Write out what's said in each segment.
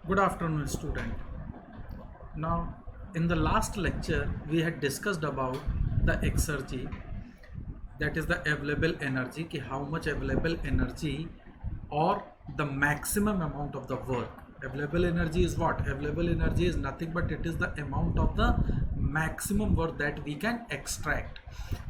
Good afternoon, student. Now, in the last lecture, we had discussed about the exergy, that is the available energy, ki how much available energy or the maximum amount of the work. Available energy is what? Available energy is nothing but it is the amount of the maximum work that we can extract.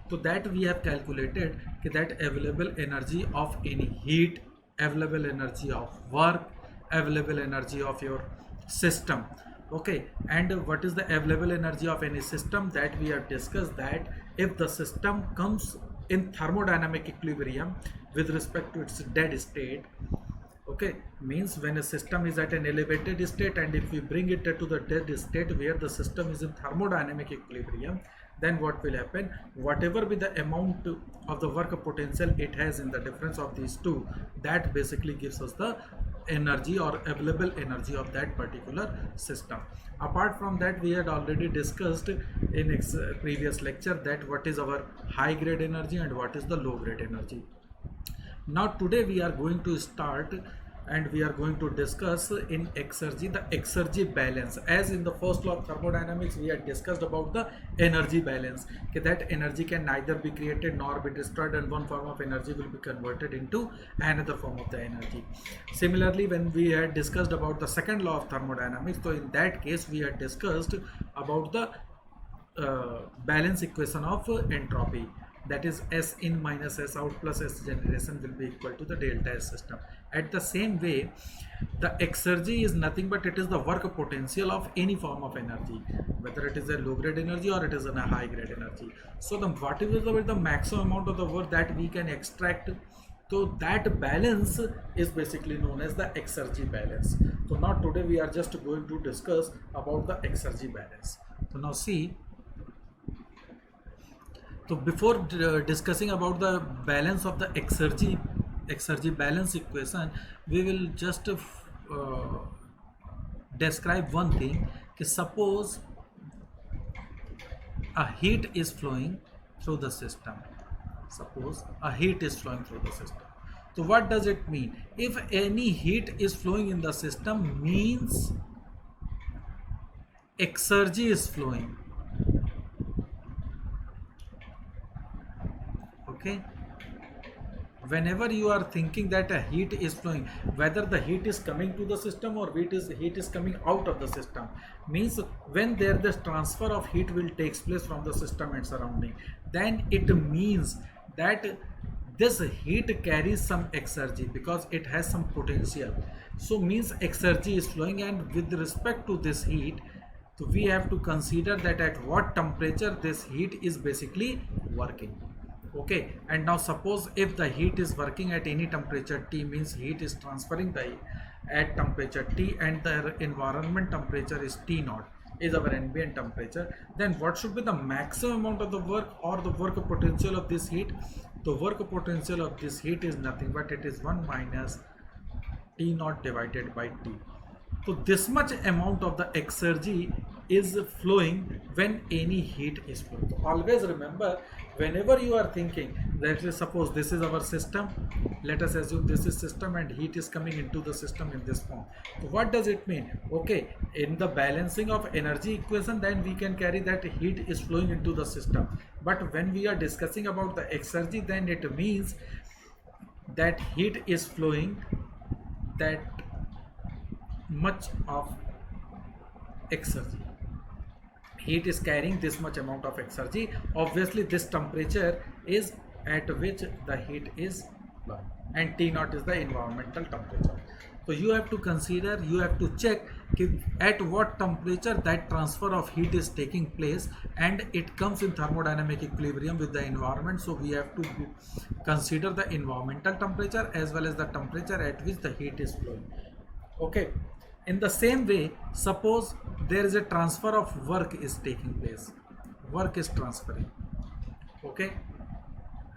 So that we have calculated ki that available energy of any heat, available energy of work, available energy of your system. Okay, and what is the available energy of any system? That we have discussed, that if the system comes in thermodynamic equilibrium with respect to its dead state, okay, means when a system is at an elevated state and if we bring it to the dead state where the system is in thermodynamic equilibrium, then what will happen? Whatever be the amount of the work potential it has in the difference of these two, that basically gives us the energy or available energy of that particular system. Apart from that, we had already discussed in previous lecture that what is our high grade energy and what is the low grade energy. Now today we are going to start and we are going to discuss in exergy the exergy balance. As in the first law of thermodynamics we had discussed about the energy balance, okay, that energy can neither be created nor be destroyed and one form of energy will be converted into another form of the energy. Similarly, when we had discussed about the second law of thermodynamics, so in that case we had discussed about the balance equation of entropy, that is S in minus S out plus S generation will be equal to the delta S system. At the same way, the exergy is nothing but it is the work potential of any form of energy, whether it is a low grade energy or it is a high grade energy. So the whatever the maximum amount of the work that we can extract, so that balance is basically known as the exergy balance. So now today we are just going to discuss about the exergy balance. So now see, so before discussing about the balance of the exergy balance equation, we will just describe one thing. Suppose a heat is flowing through the system. Suppose a heat is flowing through the system. So what does it mean? If any heat is flowing in the system, means exergy is flowing. Okay, whenever you are thinking that a heat is flowing, whether the heat is coming to the system or heat is coming out of the system, means when there this transfer of heat will takes place from the system and surrounding, then it means that this heat carries some exergy because it has some potential. So means exergy is flowing, and with respect to this heat, so we have to consider that at what temperature this heat is basically working. Okay, and now suppose if the heat is working at any temperature T, means heat is transferring the at temperature T and the environment temperature is T naught, is our ambient temperature, then what should be the maximum amount of the work or the work potential of this heat? The work potential of this heat is nothing but it is 1 minus T naught divided by T. So this much amount of the exergy is flowing when any heat is flowing. So always remember, whenever you are thinking that, suppose this is our system, let us assume this is system and heat is coming into the system in this form. So what does it mean? Okay, in the balancing of energy equation, then we can carry that heat is flowing into the system. But when we are discussing about the exergy, then it means that heat is flowing, that much of exergy, heat is carrying this much amount of exergy. Obviously this temperature is at which the heat is flowing, and T naught is the environmental temperature. So you have to consider, you have to check at what temperature that transfer of heat is taking place, and it comes in thermodynamic equilibrium with the environment. So we have to consider the environmental temperature as well as the temperature at which the heat is flowing. Okay, in the same way, suppose there is a transfer of work is taking place, work is transferring. Okay,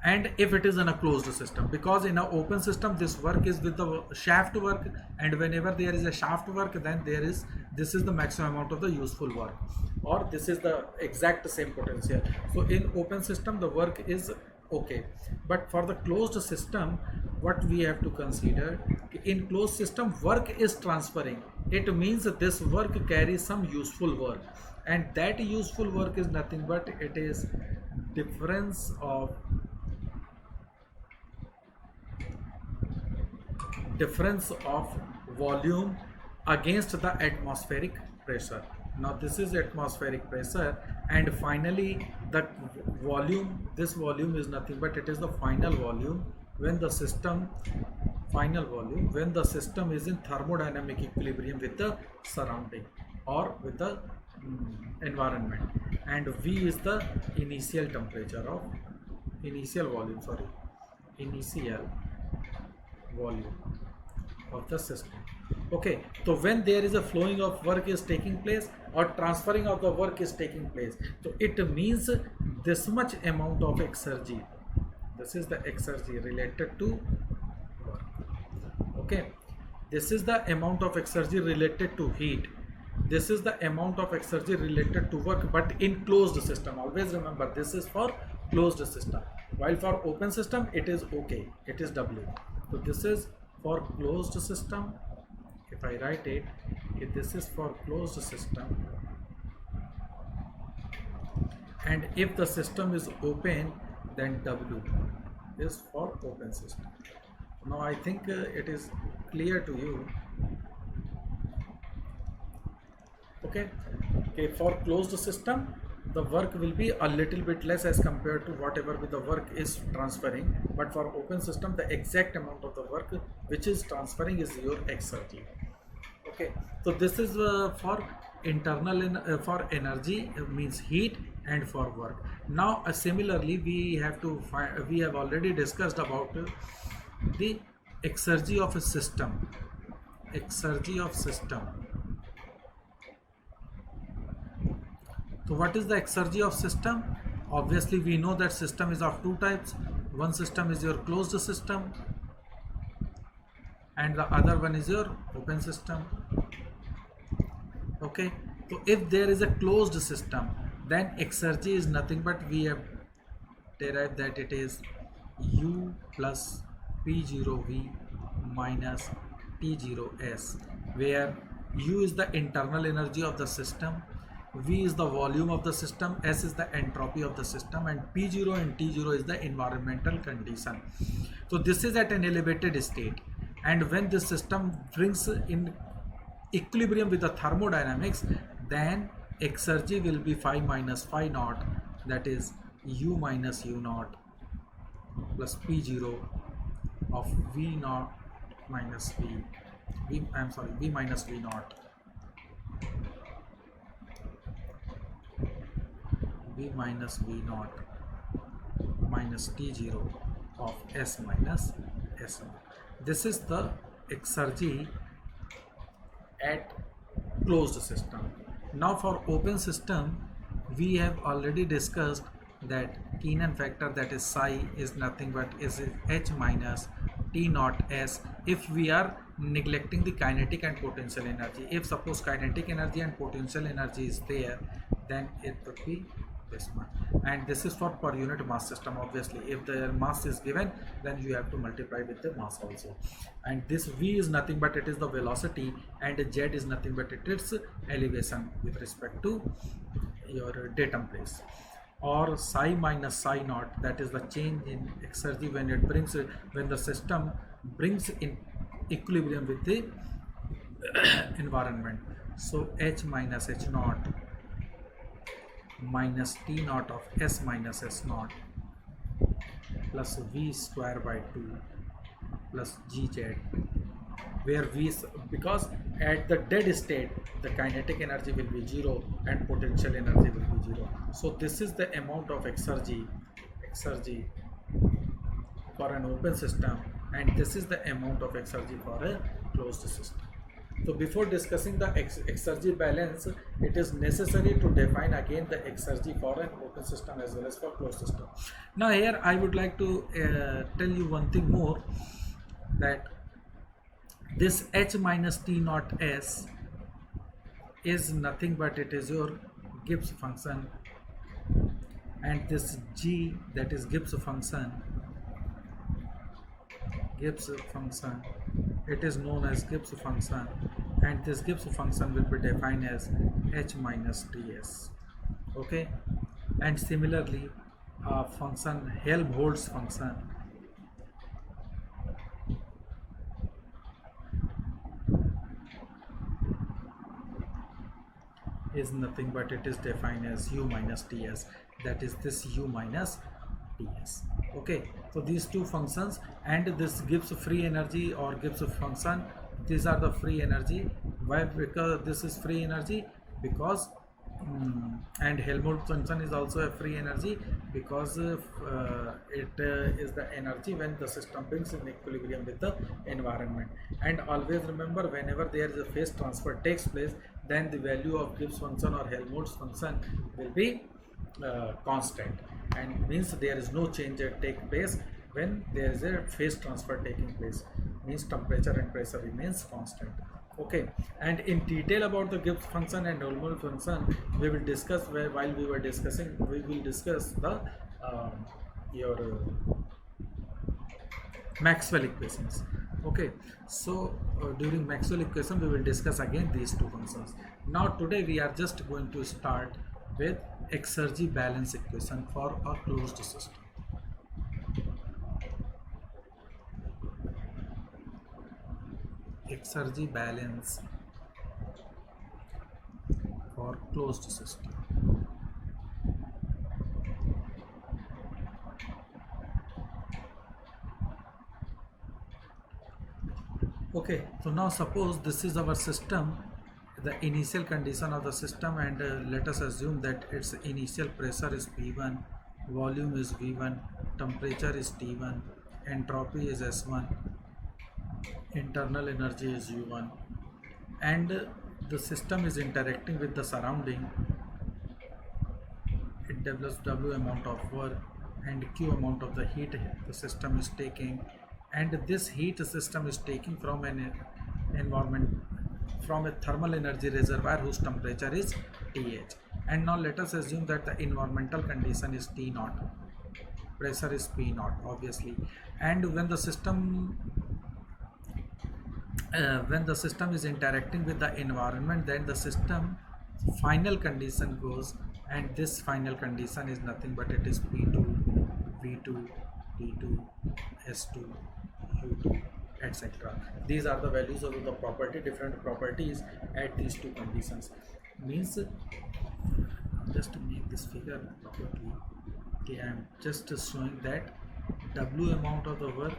and if it is in a closed system, because in an open system this work is with the shaft work, and whenever there is a shaft work, then this is the maximum amount of the useful work, or this is the exact same potential. So in open system the work is okay, but for the closed system, what we have to consider, in closed system work is transferring, it means that this work carries some useful work, and that useful work is nothing but it is difference of volume against the atmospheric pressure. Now this is atmospheric pressure, and finally the volume, this volume is nothing but it is the final volume when the system is in thermodynamic equilibrium with the surrounding or with the environment, and V is the initial temperature of initial volume of the system. Okay, so when there is a flowing of work is taking place or transferring of the work is taking place, so it means this much amount of exergy, this is the exergy related to work. Okay, this is the amount of exergy related to heat, this is the amount of exergy related to work, but in closed system. Always remember, this is for closed system, while for open system it is okay, it is W. So this is for closed system. If I write it, if this is for closed system, and if the system is open, then W is for open system. Now I think it is clear to you. Okay, for closed system the work will be a little bit less as compared to whatever the work is transferring, but for open system the exact amount of the work which is transferring is your exergy. Okay, so this is for internal for energy, means heat, and for work. Now similarly we have to find, we have already discussed about the exergy of a system. So what is the exergy of system? Obviously we know that system is of two types. One system is your closed system and the other one is your open system. Okay, so if there is a closed system, then exergy is nothing but we have derived that it is U plus P0V minus T0S, where U is the internal energy of the system, V is the volume of the system, S is the entropy of the system, and P0 and T0 is the environmental condition. So this is at an elevated state, and when this system brings in equilibrium with the thermodynamics, then exergy will be phi minus phi naught, that is U minus U naught plus P0 of V naught minus V minus V naught, V minus V naught minus T0 of S minus S naught. This is the exergy at closed system. Now for open system, we have already discussed that Keenan factor, that is psi, is nothing but is H minus T naught S if we are neglecting the kinetic and potential energy. If suppose kinetic energy and potential energy is there, then it would be this much, and this is for per unit mass system. Obviously if the mass is given, then you have to multiply with the mass also, and this V is nothing but it is the velocity, and Z is nothing but it is elevation with respect to your datum place. Or psi minus psi naught, that is the change in exergy when it brings when the system brings in equilibrium with the environment. So H minus H naught minus T naught of S minus S naught plus V square by 2 plus GZ, where V is, because at the dead state the kinetic energy will be 0 and potential energy will be 0. So this is the amount of exergy for an open system, and this is the amount of exergy for a closed system. So before discussing the exergy balance, it is necessary to define again the exergy for an open system as well as for closed system. Now here I would like to tell you one thing more, that this H minus T naught S is nothing but it is your Gibbs function, and this G, that is Gibbs function, it is known as Gibbs function, and this Gibbs function will be defined as h minus ts. Okay, and similarly function Helmholtz function is nothing but it is defined as u minus ts, that is this u minus ts. Okay, so these two functions and this gives free energy or gives a function, these are the free energy. Why? Because this is free energy because and Helmholtz function is also a free energy because it is the energy when the system brings in equilibrium with the environment. And always remember, whenever there is a phase transfer takes place, then the value of Gibbs function or Helmholtz function will be constant, and means there is no change that take place when there is a phase transfer taking place, means temperature and pressure remains constant. Okay, and in detail about the Gibbs function and Helmholtz function we will discuss while we were discussing, we will discuss the your Maxwell equations. Okay, so during Maxwell equation we will discuss again these two functions. Now today we are just going to start with Exergy balance equation for a closed system. Exergy balance for closed system. Okay, so now suppose this is our system, the initial condition of the system, and let us assume that its initial pressure is P1, volume is V1, temperature is T1, entropy is S1, internal energy is U1, and the system is interacting with the surrounding. It develops W amount of work and Q amount of the heat the system is taking, and this heat system is taking from an environment, from a thermal energy reservoir whose temperature is TH. And now let us assume that the environmental condition is T naught, pressure is P naught obviously, and when the system is interacting with the environment, then the system final condition goes, and this final condition is nothing but it is P2, V2, T2, S2, U2, etc. These are the values of the property, different properties at these two conditions. Means just to make this figure properly, okay, I am just showing that W amount of the work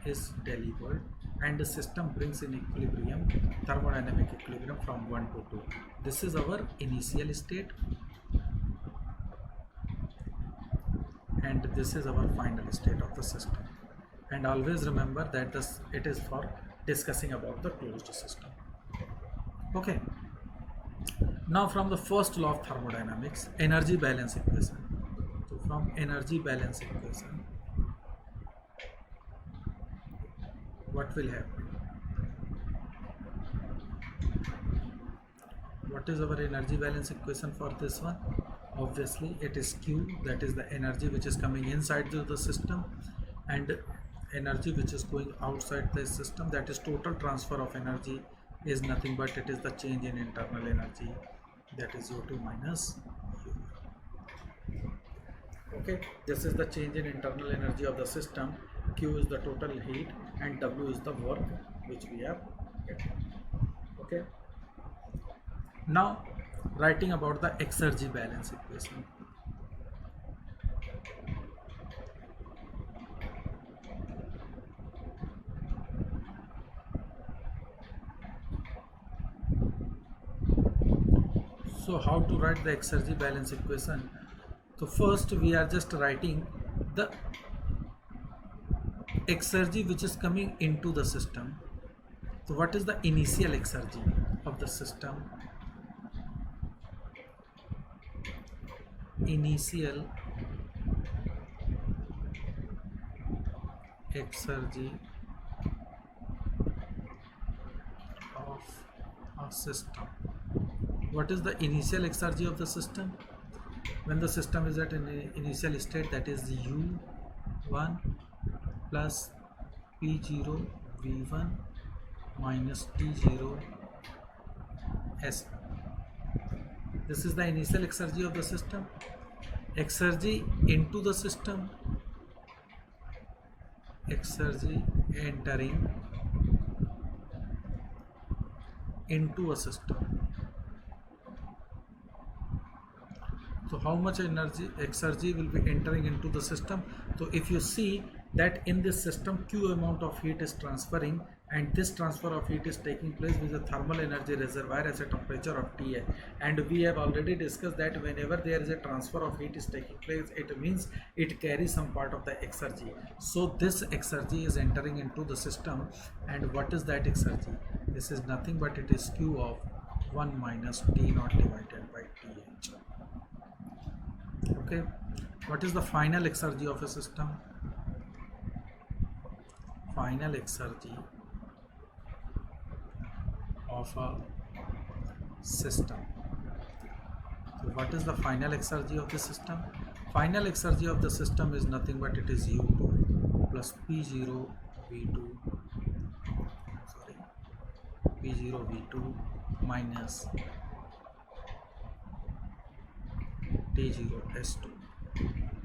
is delivered and the system brings in equilibrium, thermodynamic equilibrium from 1 to 2. This is our initial state and this is our final state of the system. And always remember that it is for discussing about the closed system. Okay, now from the first law of thermodynamics, energy balance equation. So from energy balance equation, what will happen? What is our energy balance equation for this one? Obviously it is Q, that is the energy which is coming inside the system, and energy which is going outside the system, that is total transfer of energy, is nothing but it is the change in internal energy, that is U2 minus U. Okay, this is the change in internal energy of the system. Q is the total heat and W is the work which we have getting. Okay, now writing about the Exergy balance equation. So how to write the Exergy balance equation? So first we are just writing the Exergy which is coming into the system. So what is the initial Exergy of the system? Initial Exergy of a system. What is the initial Exergy of the system? When the system is at an initial state, that is U1 plus P0 V1 minus T0 S. This is the initial exergy of the system. Exergy into the system, exergy entering into a system. So how much energy exergy will be entering into the system? So if you see that in this system Q amount of heat is transferring, and this transfer of heat is taking place with a thermal energy reservoir at a temperature of TA, and we have already discussed that whenever there is a transfer of heat is taking place, it means it carries some part of the exergy. So this exergy is entering into the system, and what is that exergy? This is nothing but it is Q of 1 minus T naught divided by TH. Okay, what is the final exergy of a system? Final exergy of a system. So what is the final exergy of the system? Final exergy of the system is nothing but it is U2 plus P0 V2, sorry, P0 V2 minus T0 S2.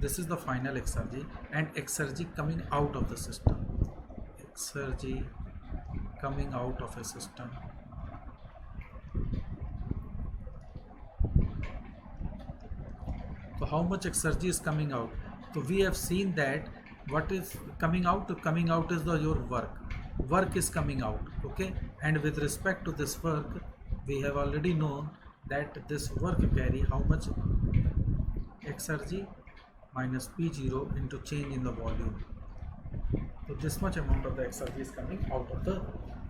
This is the final exergy, and exergy coming out of the system. Exergy coming out of a system. So how much exergy is coming out? So we have seen that what is coming out is your work. Work is coming out, okay? And with respect to this work, we have already known that this work carry how much exergy minus P0 into change in the volume. So this much amount of the exergy is coming out of the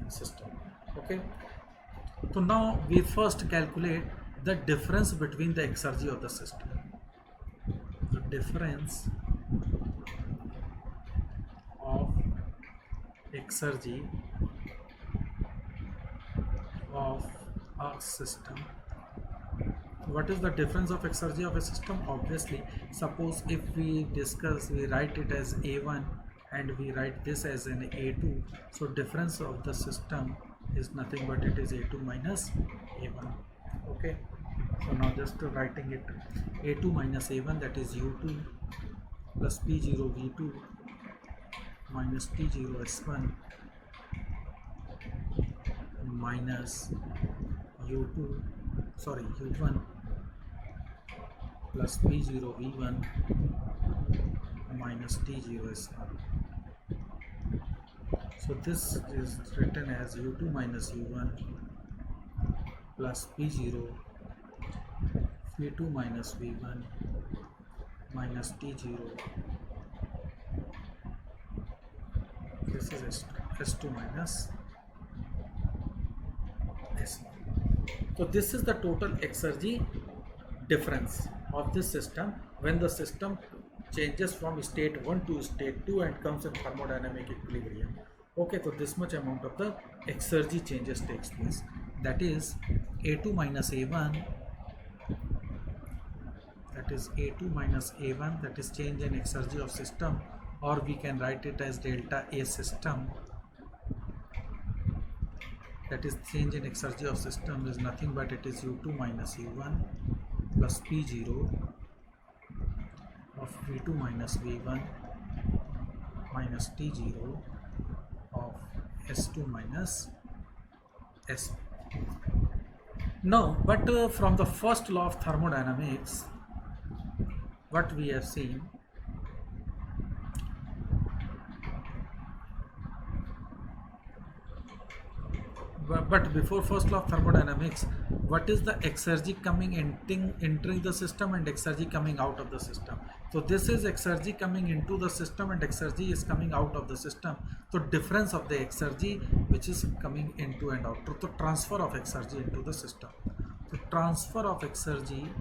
system, okay? So now we first calculate the difference between the exergy of the system. The difference of exergy of a system. What is the difference of exergy of a system? Obviously, suppose if we write it as A1 and we write this as an A2, so difference of the system is nothing but it is A2 minus A1, okay? So now just writing it, A2 minus A1, that is U2 plus P0 V2 minus T0 S1 minus U1 plus P0 V1 minus T0 S1. So this is written as U2 minus U1 plus P0 V2 minus V1 minus T0. This is S2 minus S1. So this is the total exergy difference of this system when the system changes from state 1 to state 2 and comes in thermodynamic equilibrium. Okay, so this much amount of the exergy changes takes place. That is A2 minus A1, that is A2 minus A1, that is change in exergy of system, or we can write it as delta A system, that is change in exergy of system is nothing but it is U2 minus U1 plus P0 of V2 minus V1 minus T0 of S2 minus S. Now, but from the first law of thermodynamics, what we have seen, but before first law of thermodynamics, what is the exergy coming entering the system and exergy coming out of the system? So this is exergy coming into the system and exergy is coming out of the system. So difference of the exergy which is coming into and out. So transfer of exergy into the system. So transfer of exergy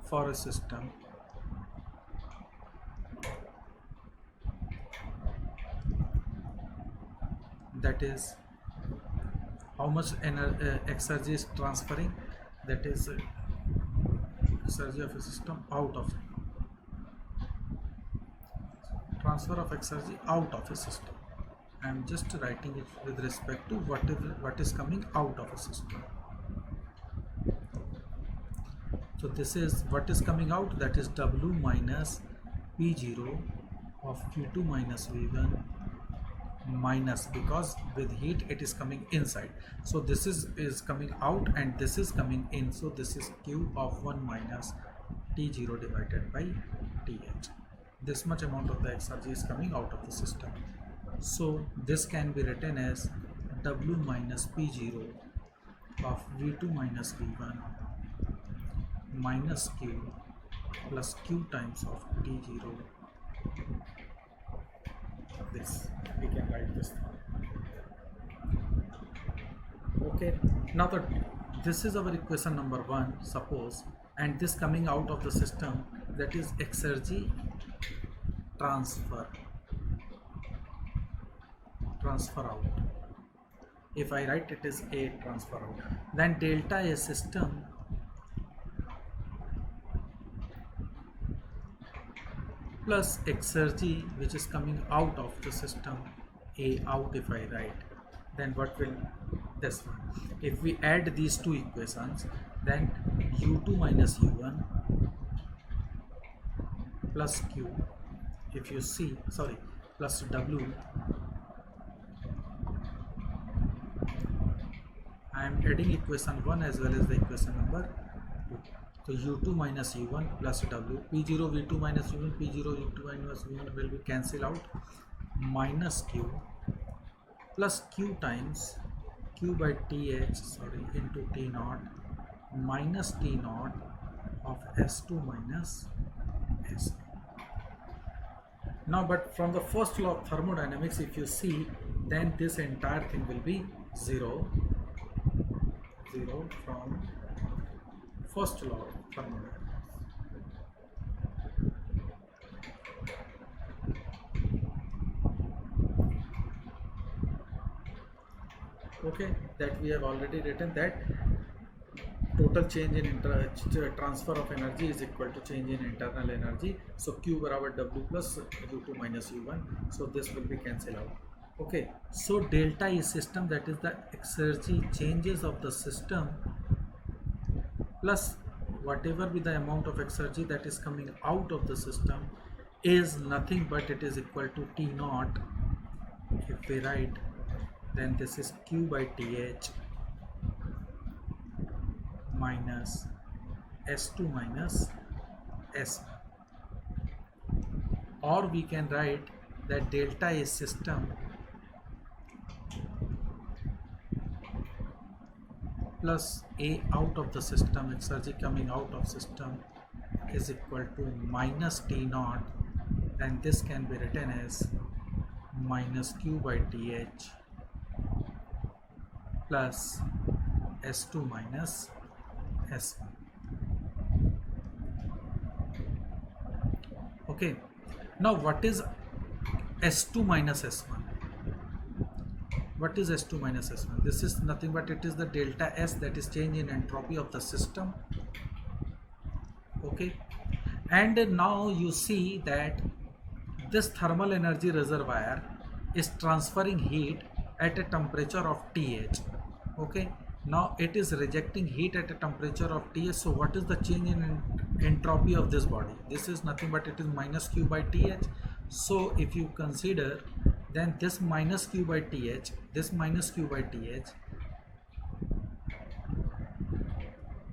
for a system that is how much exergy is transferring, that is exergy of a system out of transfer of exergy out of a system. I am just writing it with respect to what is coming out of a system. So this is what is coming out, that is W minus P0 of Q2 minus V1 minus, because with heat it is coming inside, so this is coming out and this is coming in, so this is Q of 1 minus T0 divided by Th. This much amount of the exergy is coming out of the system. So this can be written as W minus P0 of V2 minus V1 minus Q plus Q times of T0. This we can write this down. Okay, now this is our equation number 1, suppose, and this coming out of the system, that is exergy transfer out. If I write it is A transfer out, then delta A system plus exergy which is coming out of the system, A out if I write, then what will this one? If we add these two equations, then U2 minus U1 plus Q, if you see, sorry, plus W, I am adding equation 1 as well as the equation number 2. So U2 minus U1 plus W, P0 V2 minus U1, P0 U2 minus U1 will be cancel out, minus Q plus Q times Q by TH, sorry, into T naught minus T naught of S2 minus S. Now, but from the first law of thermodynamics, if you see, then this entire thing will be 0 from first law of thermodynamics. Okay, that we have already written, that total change in transfer of energy is equal to change in internal energy. So Q barabar W plus U2 minus U1. So this will be cancelled out. Okay, so delta E system, that is the exergy changes of the system plus whatever be the amount of exergy that is coming out of the system, is nothing but it is equal to T naught. If we write, then this is Q by TH minus S2 minus S1. Or we can write that delta A system plus A out of the system, exergy coming out of system, is equal to minus T naught, and this can be written as minus Q by TH plus S2 minus S1. Okay, now what is S2 minus S1? What is S2 minus S1? This is nothing but it is the delta S, that is change in entropy of the system. Okay, and now you see that this thermal energy reservoir is transferring heat at a temperature of TH. Okay, now it is rejecting heat at a temperature of TH. So what is the change in entropy of this body? This is nothing but it is minus Q by TH. So if you consider, then this minus Q by TH, this minus Q by TH,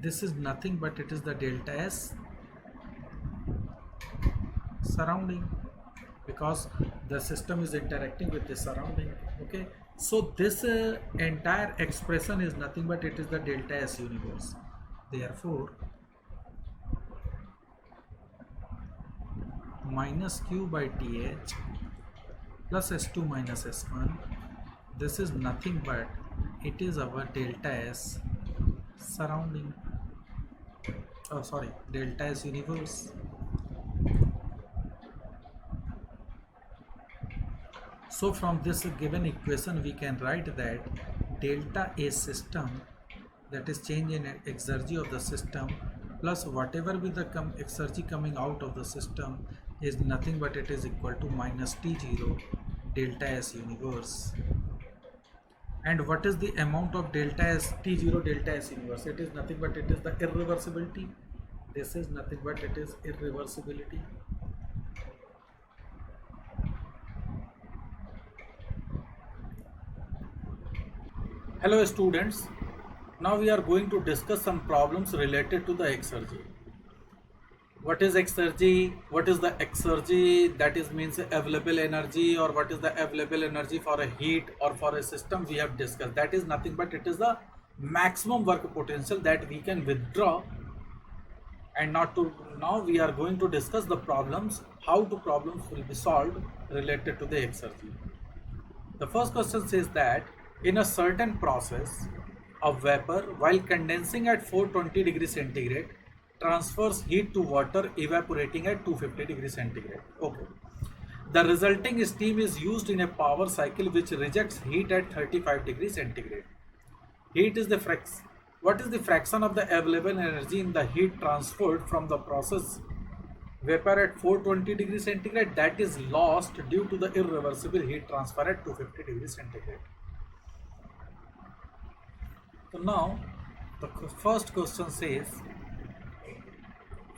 this is nothing but it is the delta S surrounding, because the system is interacting with the surrounding. Okay, so this entire expression is nothing but it is the delta S universe. Therefore minus Q by TH plus S2 minus S1, this is nothing but it is our delta S surrounding, oh sorry, delta S universe. So from this given equation we can write that delta A system, that is change in exergy of the system, plus whatever be the exergy coming out of the system, is nothing but it is equal to minus T0 delta S universe. And what is the amount of delta S, T0 delta S universe? It is nothing but it is the irreversibility. This is nothing but it is irreversibility. Hello students, now we are going to discuss some problems related to the exergy. What is exergy? What is the exergy? That is means available energy, or what is the available energy for a heat or for a system we have discussed. That is nothing but it is the maximum work potential that we can withdraw. And now we are going to discuss the problems, how the problems will be solved related to the exergy. The first question says that in a certain process, a vapor while condensing at 420 degrees centigrade transfers heat to water evaporating at 250 degrees centigrade. Okay. The resulting steam is used in a power cycle which rejects heat at 35 degrees centigrade. Heat is the fraction. What is the fraction of the available energy in the heat transferred from the process vapor at 420 degrees centigrade that is lost due to the irreversible heat transfer at 250 degrees centigrade? So now the first question says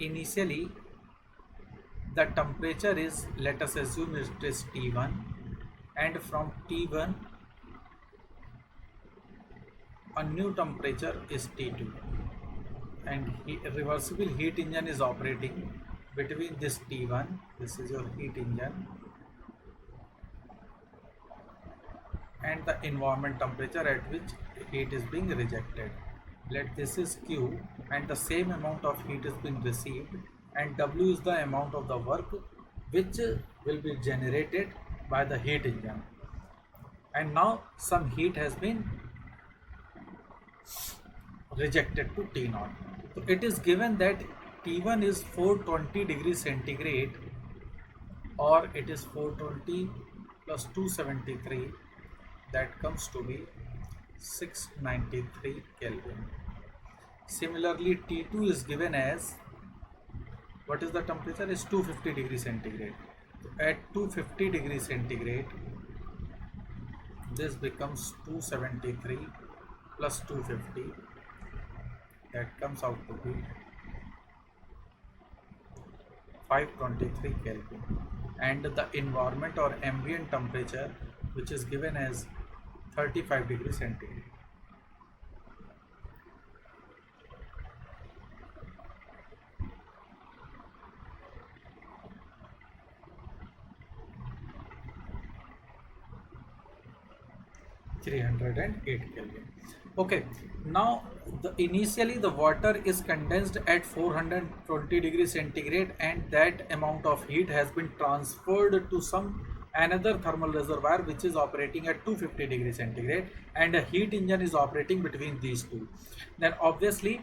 initially the temperature is, let us assume it is T1, and from T1 a new temperature is T2, and reversible heat engine is operating between this T1, this is your heat engine, and the environment temperature at which heat is being rejected. Let this is Q, and the same amount of heat is being received, and W is the amount of the work which will be generated by the heat engine. And now some heat has been rejected to T0. So it is given that T1 is 420 degrees centigrade, or it is 420 plus 273, that comes to be 693 Kelvin. Similarly, T2 is given as, what is the temperature, is 250 degrees centigrade. At 250 degrees centigrade, this becomes 273 plus 250, that comes out to be 523 Kelvin. And the environment or ambient temperature, which is given as 35 degrees centigrade. Kelvin. Okay, now initially the water is condensed at 420 degrees centigrade, and that amount of heat has been transferred to some another thermal reservoir which is operating at 250 degrees centigrade, and a heat engine is operating between these two. Then obviously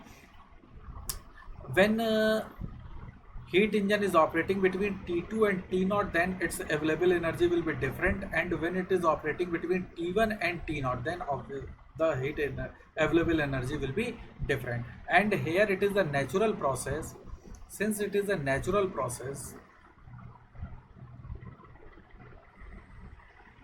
when heat engine is operating between T2 and T0, then its available energy will be different, and when it is operating between T1 and T0, then the available energy will be different. And here it is a natural process. Since it is a natural process,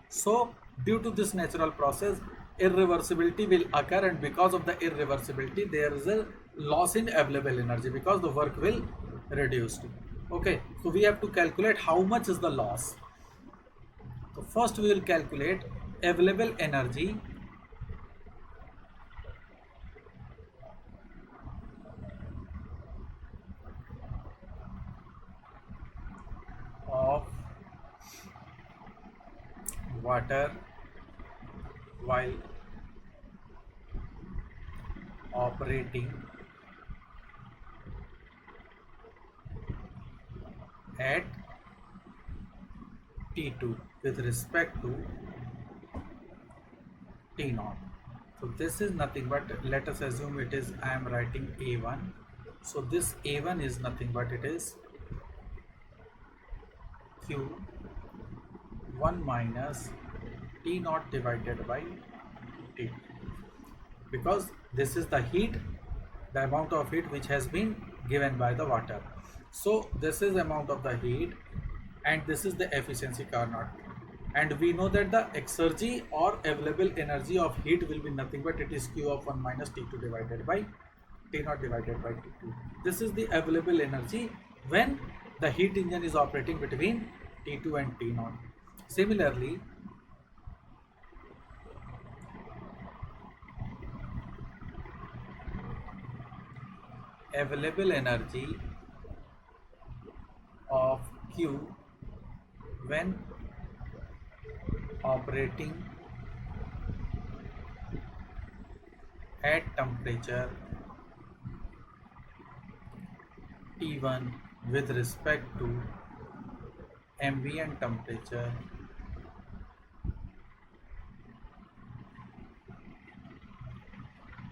so due to this natural process, irreversibility will occur, and because of the irreversibility there is a loss in available energy because the work will reduced. Okay, so we have to calculate how much is the loss. So first we will calculate available energy of water while operating at T2 with respect to T0. So this is nothing but, let us assume it is, I am writing A1. So this A1 is nothing but it is Q1 minus T0 divided by T, because this is the heat, the amount of heat which has been given by the water. So this is amount of the heat and this is the efficiency Carnot. And we know that the exergy or available energy of heat will be nothing but it is Q of 1 minus T2 divided by T naught divided by T2. This is the available energy when the heat engine is operating between T2 and T naught. Similarly, available energy of Q when operating at temperature T1 with respect to ambient temperature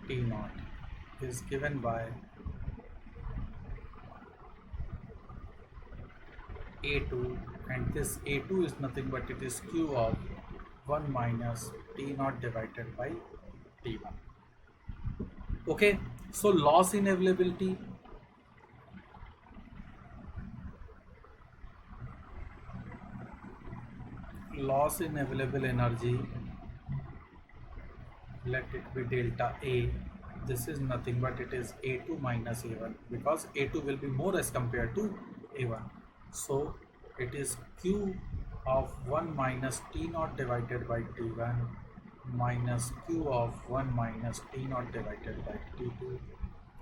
T0 is given by A2, and this A2 is nothing but it is Q of 1 minus T0 divided by T1. Okay, so loss in availability, loss in available energy, let it be delta A. This is nothing but it is A2 minus A1 because A2 will be more as compared to A1. So it is Q of 1 minus T0 divided by T1 minus Q of 1 minus T0 divided by T2.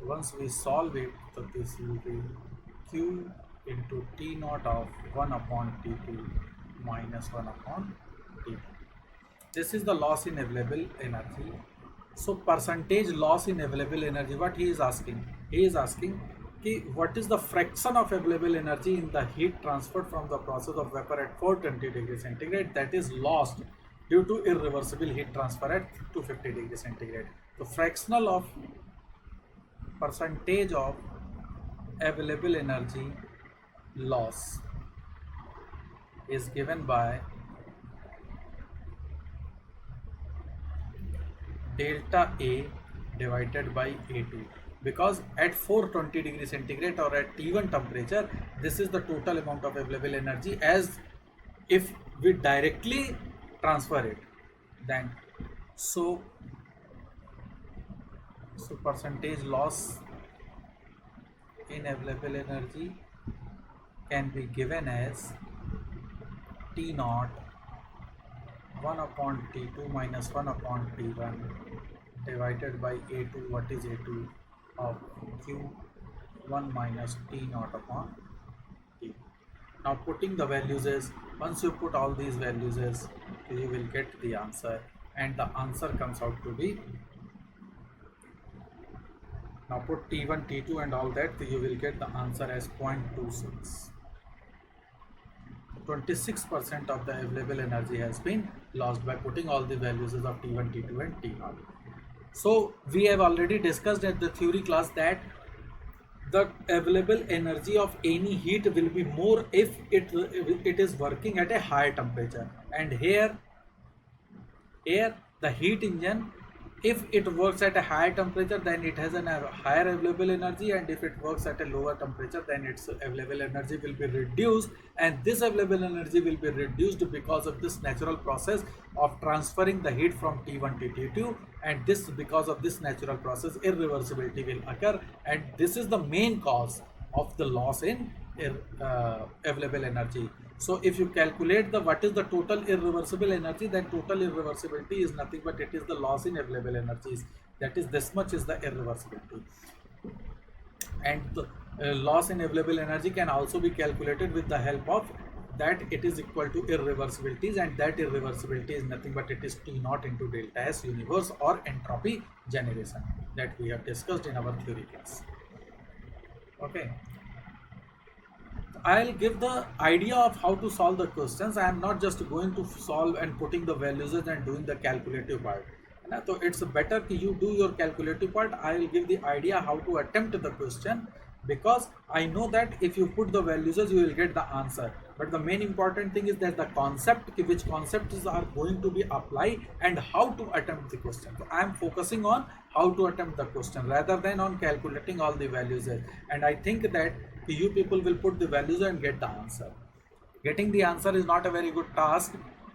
Once we solve it, so this will be Q into T0 of 1 upon T2 minus 1 upon T2. This is the loss in available energy. So percentage loss in available energy, what he is asking? He is asking what is the fraction of available energy in the heat transferred from the process of vapor at 420 degrees centigrade that is lost due to irreversible heat transfer at 250 degrees centigrade. So fractional of percentage of available energy loss is given by delta A divided by A2, because at 420 degrees centigrade or at T1 temperature, this is the total amount of available energy as if we directly transfer it. Then so percentage loss in available energy can be given as T naught 1 upon T2 minus 1 upon T1 divided by A2. What is A2 of Q 1 minus T naught upon T. Now putting the values is, once you put all these values is, you will get the answer, and the answer comes out to be, now put T1, T2 and all that, you will get the answer as 0.26. 26% of the available energy has been lost by putting all the values of T1, T2 and T0. So we have already discussed at the theory class that the available energy of any heat will be more if it is working at a higher temperature, and here the heat engine, if it works at a higher temperature, then it has a higher available energy, and if it works at a lower temperature, then its available energy will be reduced, and this available energy will be reduced because of this natural process of transferring the heat from T1 to T2, and this, because of this natural process, irreversibility will occur, and this is the main cause of the loss in available energy. So if you calculate the what is the total irreversible energy, then total irreversibility is nothing but it is the loss in available energies, that is this much is the irreversibility. And the loss in available energy can also be calculated with the help of that it is equal to irreversibilities, and that irreversibility is nothing but it is T naught into delta S universe or entropy generation that we have discussed in our theory class. Okay, I'll give the idea of how to solve the questions. I am not just going to solve and putting the values and doing the calculative part. So it's better that you do your calculative part. I will give the idea how to attempt the question, because I know that if you put the values you will get the answer. But the main important thing is that the concept, which concepts are going to be applied and how to attempt the question. So I am focusing on how to attempt the question rather than on calculating all the values. And I think that you people will put the values and get the answer. Getting the answer is not a very good task,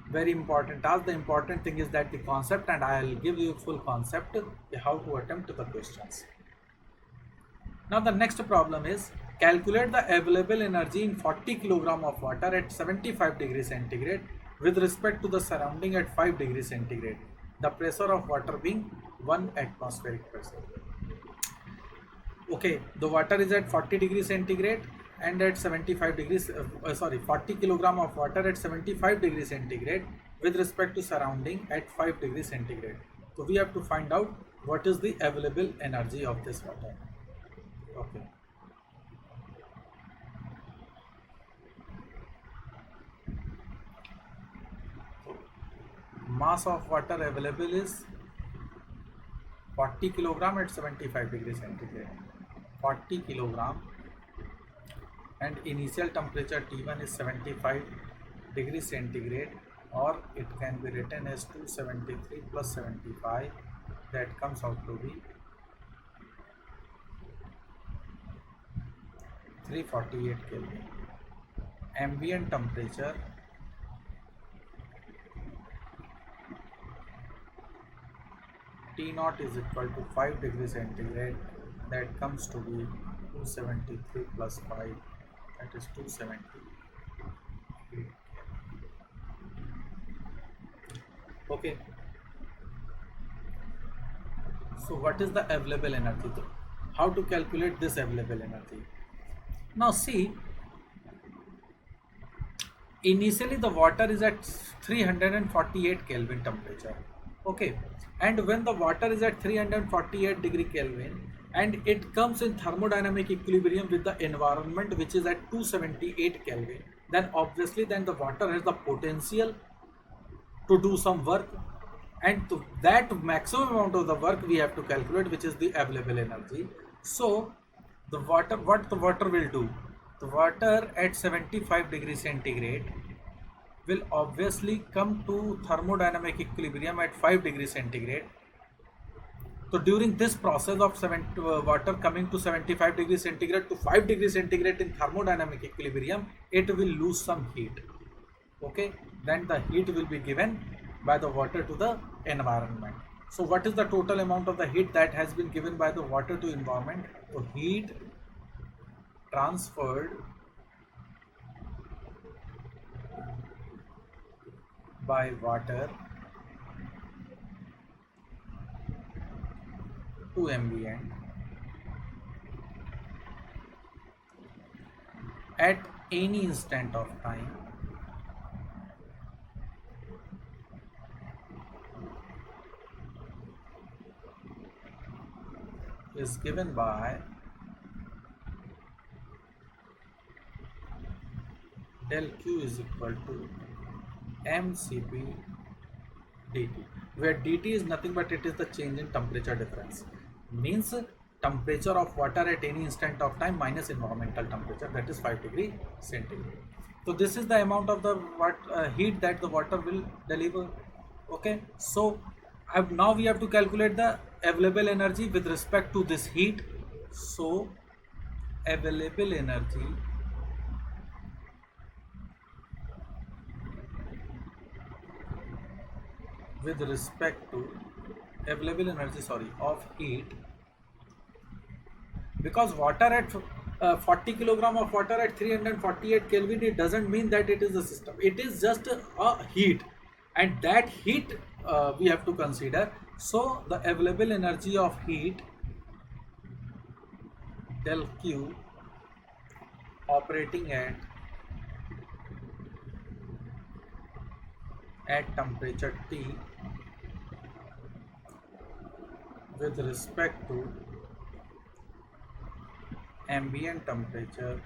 very important task. The important thing is that the concept, and I'll give you full concept how to attempt the questions. Now the next problem is calculate the available energy in 40 kilogram of water at 75 degrees centigrade with respect to the surrounding at 5 degrees centigrade. The pressure of water being 1 atmospheric pressure. Okay, the water is at 40 degrees centigrade and at 75 degrees, 40 kilogram of water at 75 degrees centigrade with respect to surrounding at 5 degrees centigrade. So we have to find out what is the available energy of this water. Okay. Mass of water available is 40 kilogram at 75 degrees centigrade. 40 kilogram, and initial temperature T1 is 75 degrees centigrade, or it can be written as 273 plus 75, that comes out to be 348 Kelvin. Ambient temperature T naught is equal to 5 degrees centigrade, that comes to be 273 plus 5, that is 278. Okay. So what is the available energy though? How to calculate this available energy? Now see, initially the water is at 348 Kelvin temperature. Okay, and when the water is at 348 degree Kelvin and it comes in thermodynamic equilibrium with the environment which is at 278 Kelvin, then obviously then the water has the potential to do some work, and to that maximum amount of the work we have to calculate, which is the available energy. So the water, what the water will do, the water at 75 degrees centigrade will obviously come to thermodynamic equilibrium at 5 degrees centigrade. So during this process of water coming to 75 degrees centigrade to 5 degrees centigrade in thermodynamic equilibrium, it will lose some heat. Okay, then the heat will be given by the water to the environment. So what is the total amount of the heat that has been given by the water to environment? So heat transferred by water to ambient at any instant of time is given by del Q is equal to mCp dt, where dt is nothing but it is the change in temperature difference, means temperature of water at any instant of time minus environmental temperature, that is 5 degree centigrade. So this is the amount of the heat that the water will deliver. Okay, so now we have to calculate the available energy with respect to this heat. So available energy with respect to of heat, because water at 40 kilogram of water at 348 Kelvin, it doesn't mean that it is a system, it is just a heat, and that heat we have to consider. So the available energy of heat del Q operating at temperature T with respect to ambient temperature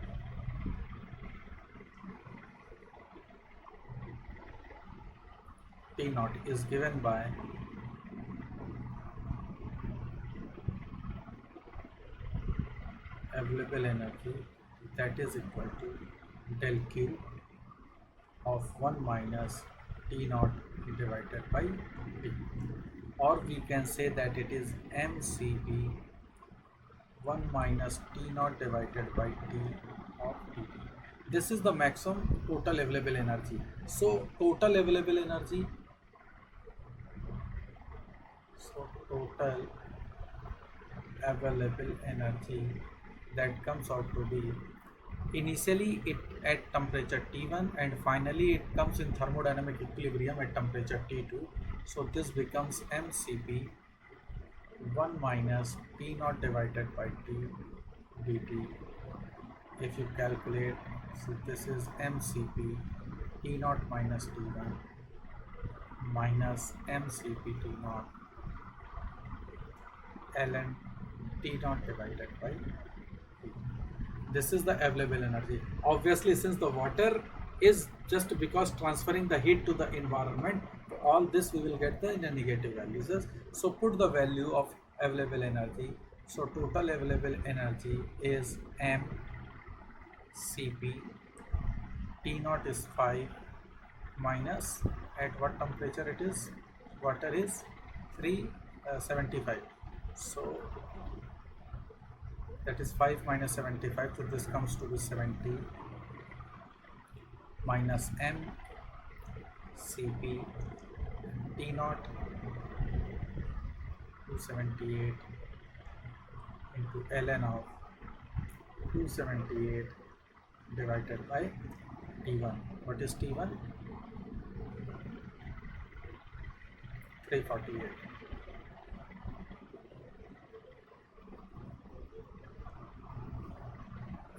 T naught is given by available energy, that is equal to del Q of 1 minus T naught divided by T, or we can say that it is mCp 1 minus T naught divided by T of T. this is the maximum total available energy. So total available energy, that comes out to be, initially it at temperature T1 and finally it comes in thermodynamic equilibrium at temperature T2. So this becomes mCp 1 minus T naught divided by T dt. If you calculate, so this is mCp T naught minus T1 minus mCp T naught ln T naught divided by T. This is the available energy. Obviously, since the water is just because transferring the heat to the environment, all this we will get the in a negative values. So put the value of available energy. So total available energy is m Cp, T naught is 5 minus, at what temperature it is, water is 375. So that is 5 minus 75, so this comes to be 70 minus m Cp T naught 278 into ln of 278 divided by T1. What is T1? 348.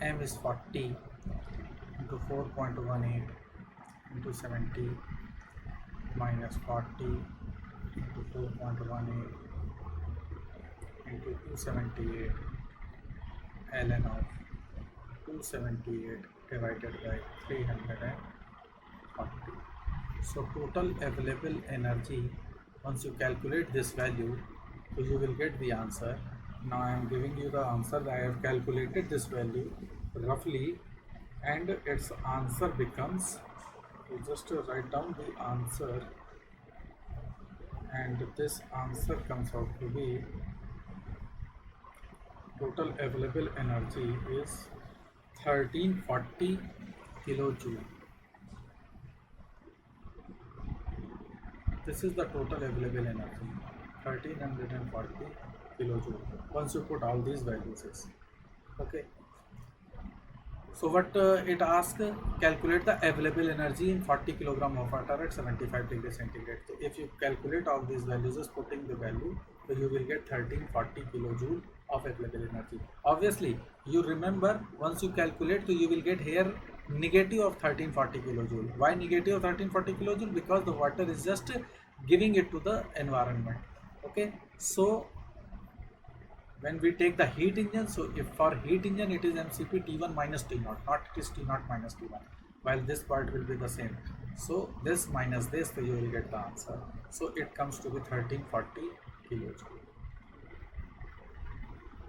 M is 40 into 4.18 into 70 minus 40 into 4.18 into 278 ln of 278 divided by 340. So total available energy, once you calculate this value, so you will get the answer. Now I am giving you the answer that I have calculated this value roughly, and its answer becomes, you just write down the answer, and this answer comes out to be, total available energy is 1340 kilojoule. This is the total available energy, 1340 kilojoule, once you put all these values. Okay. So what it asks, calculate the available energy in 40 kilogram of water at 75 degrees centigrade. So if you calculate all these values, putting the value, so you will get 1340 kilojoule of available energy. Obviously, you remember, once you calculate, so you will get here negative of 1340 kilojoule. Why negative of 1340 kilojoule? Because the water is just giving it to the environment. Okay, so when we take the heat engine, so if for heat engine it is mCp T1 minus T naught, not it is T naught minus T1, while this part will be the same. So this minus this, so you will get the answer. So it comes to be 1340 kilojoule.